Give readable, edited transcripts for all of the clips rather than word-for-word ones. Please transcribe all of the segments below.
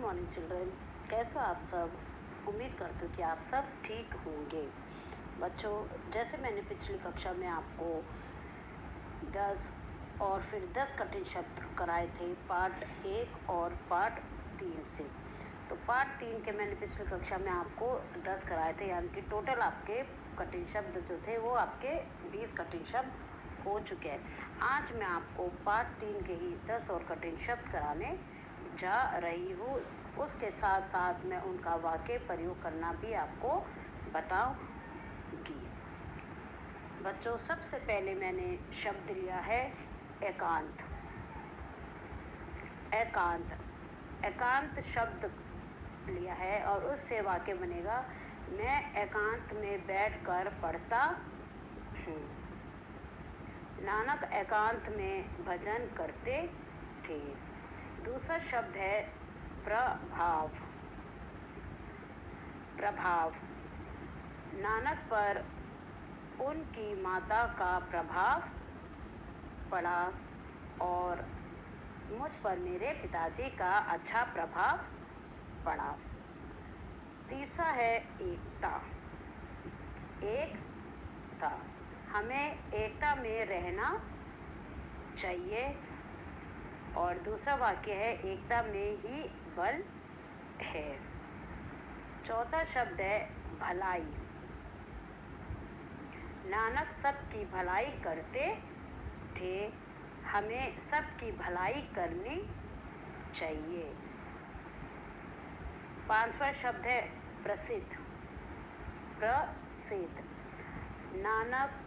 Morning children, कैसे हो आप सब। उम्मीद करती हूँ कि आप सब ठीक होंगे। बच्चों, जैसे मैंने पिछली कक्षा में आपको 10 और फिर 10 कठिन शब्द कराए थे पार्ट 1 और पार्ट 3 से। तो पार्ट 3 के मैंने पिछली कक्षा में आपको 10 कराए थे, यानी कि टोटल आपके कठिन शब्द जो थे वो आपके 20 कठिन शब्द हो चुके हैं। आज मैं आपको पार्ट 3 के ही 10 और कठिन शब्द कराने जा रही हूँ। उसके साथ साथ मैं उनका वाक्य प्रयोग करना भी आपको बताऊंगी। बच्चों, सबसे पहले मैंने शब्द लिया है एकांत। एकांत एकांत शब्द लिया है और उससे वाक्य बनेगा, मैं एकांत में बैठकर पढ़ता हूँ। नानक एकांत में भजन करते थे। दूसरा शब्द है प्रभाव। प्रभाव नानक पर उनकी माता का प्रभाव पड़ा और मुझ पर मेरे पिताजी का अच्छा प्रभाव पड़ा। तीसरा है एकता। एकता हमें एकता में रहना चाहिए और दूसरा वाक्य है, एकता में ही बल है। चौथा शब्द है भलाई। नानक सबकी भलाई करते थे, हमें सबकी भलाई करनी चाहिए। पांचवा शब्द है प्रसिद्ध। प्रसिद्ध नानक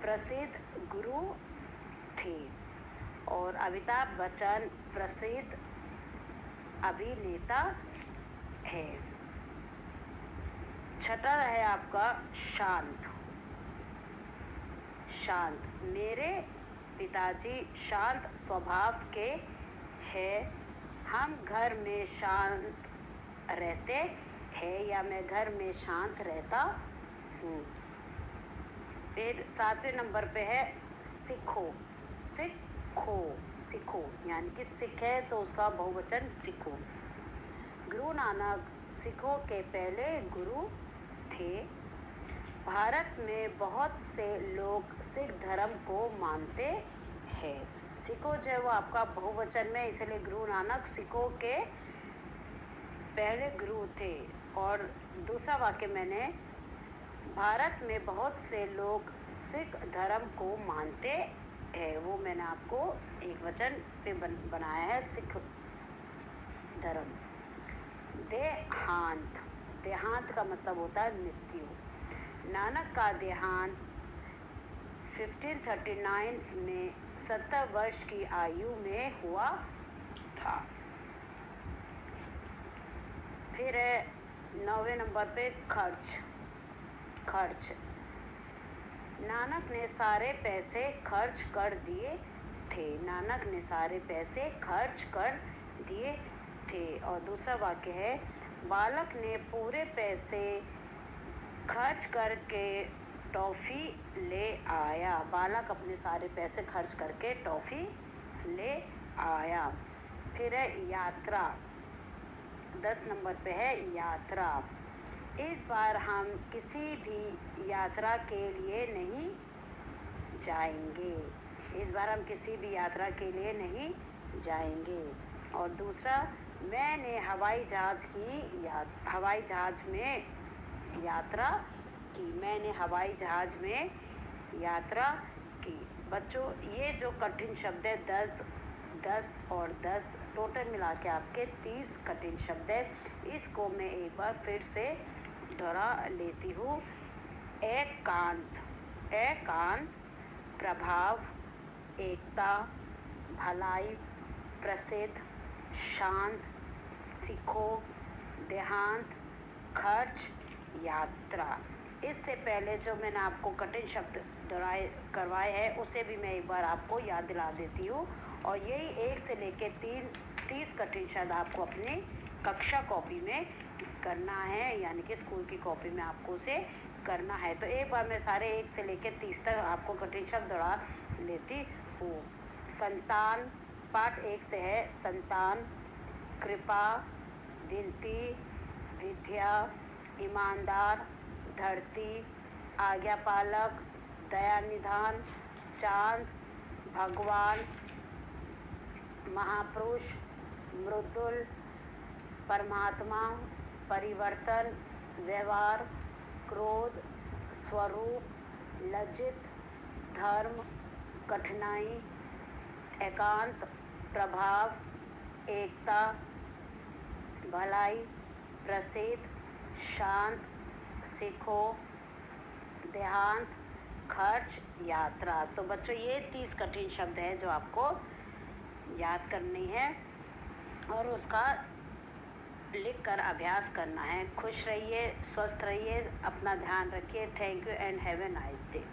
प्रसिद्ध गुरु थे और अमिताभ बच्चन प्रसिद्ध अभिनेता है। छठा है आपका शांत। शांत मेरे पिताजी शांत स्वभाव के हैं। हम घर में शांत रहते हैं या मैं घर में शांत रहता हूँ। फिर 7वें नंबर पे है सीखो। सीखो सीखो यानी कि सिख है तो उसका बहुवचन सीखो। गुरु नानक सिखों के पहले गुरु थे। भारत में बहुत से लोग सिख धर्म को मानते हैं। सिखों जो है वो आपका बहुवचन में, इसलिए गुरु नानक सिखों के पहले गुरु थे। और दूसरा वाक्य मैंने, भारत में बहुत से लोग सिख धर्म को मानते हैं, वो मैंने आपको एक वचन पे बनाया है, सिख धर्म। देहांत। देहांत का मतलब होता है मृत्यु। नानक का देहांत 1539 में 70 वर्ष की आयु में हुआ था। फिर है 9वें नंबर पे खर्च। खर्च नानक ने सारे पैसे खर्च कर दिए थे। नानक ने सारे पैसे खर्च कर दिए थे। और दूसरा वाक्य है, बालक ने पूरे पैसे खर्च करके टॉफ़ी ले आया। बालक अपने सारे पैसे खर्च करके टॉफ़ी ले आया। फिर है यात्रा। 10 नंबर पे है यात्रा। इस बार हम किसी भी यात्रा के लिए नहीं जाएंगे। इस बार हम किसी भी यात्रा के लिए नहीं जाएंगे। और दूसरा, मैंने हवाई जहाज में यात्रा की। मैंने हवाई जहाज में यात्रा की। बच्चों, ये जो कठिन शब्द है 10 और 10 टोटल मिला के आपके 30 कठिन शब्द है। इसको मैं एक बार फिर से दोहरा लेती हूँ। एकांत। एकांत प्रभाव, एकता, भलाई, प्रसिद्ध, शांत, सीखो, देहांत, खर्च, यात्रा। इससे पहले जो मैंने आपको कठिन शब्द करवाए हैं उसे भी मैं एक बार आपको याद दिला देती हूँ। और यही 1 से लेकर 30 कठिन शब्द आपको अपनी कक्षा कॉपी में करना है, यानी कि स्कूल की कॉपी में आपको उसे करना है। तो एक बार मैं सारे 1 से लेकर 30 तक आपको कठिन शब्द दोहरा लेती हूँ। संतान पार्ट 1 से है संतान, कृपा, विनती, विद्या, ईमानदार, धरती, आज्ञापालक, दया निधान, चांद, भगवान, महापुरुष, मृदुल, परमात्मा, परिवर्तन, व्यवहार, क्रोध, स्वरूप, लज्जित, धर्म, कठिनाई, एकांत, प्रभाव, एकता, भलाई, प्रसिद्ध, शांत, सीखो, देहांत, खर्च, यात्रा। तो बच्चों ये 30 कठिन शब्द हैं जो आपको याद करनी है और उसका लिख कर अभ्यास करना है। खुश रहिए, स्वस्थ रहिए, अपना ध्यान रखिए। Thank you and have a nice day.